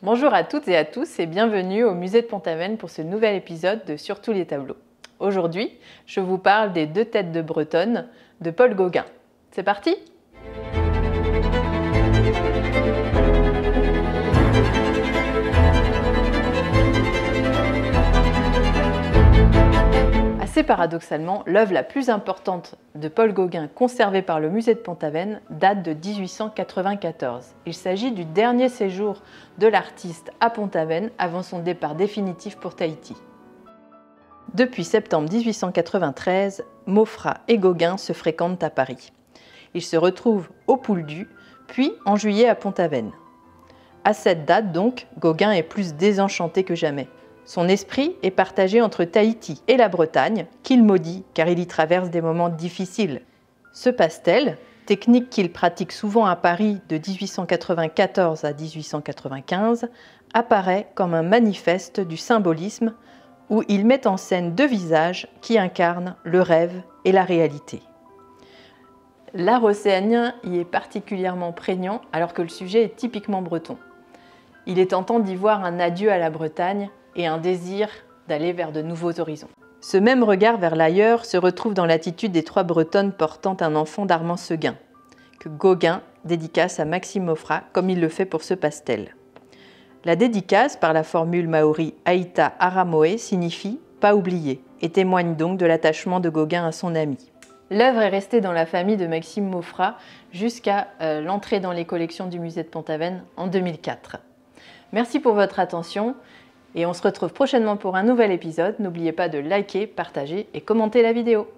Bonjour à toutes et à tous et bienvenue au musée de Pont-Aven pour ce nouvel épisode de Sur tous les tableaux. Aujourd'hui, je vous parle des deux têtes de Bretonne de Paul Gauguin. C'est parti ? Assez paradoxalement, l'œuvre la plus importante de Paul Gauguin conservée par le musée de Pont-Aven date de 1894. Il s'agit du dernier séjour de l'artiste à Pont-Aven avant son départ définitif pour Tahiti. Depuis septembre 1893, Maufra et Gauguin se fréquentent à Paris. Ils se retrouvent au Pouldu, puis en juillet à Pont-Aven. À cette date donc, Gauguin est plus désenchanté que jamais. Son esprit est partagé entre Tahiti et la Bretagne, qu'il maudit car il y traverse des moments difficiles. Ce pastel, technique qu'il pratique souvent à Paris de 1894 à 1895, apparaît comme un manifeste du symbolisme où il met en scène deux visages qui incarnent le rêve et la réalité. L'art océanien y est particulièrement prégnant alors que le sujet est typiquement breton. Il est tentant d'y voir un adieu à la Bretagne et un désir d'aller vers de nouveaux horizons. Ce même regard vers l'ailleurs se retrouve dans l'attitude des trois Bretonnes portant un enfant d'Armand Seguin, que Gauguin dédicace à Maxime Maufra comme il le fait pour ce pastel. La dédicace par la formule maori Aita Aramoe signifie « pas oublié » et témoigne donc de l'attachement de Gauguin à son ami. L'œuvre est restée dans la famille de Maxime Maufra jusqu'à l'entrée dans les collections du musée de Pont-Aven en 2004. Merci pour votre attention et on se retrouve prochainement pour un nouvel épisode. N'oubliez pas de liker, partager et commenter la vidéo.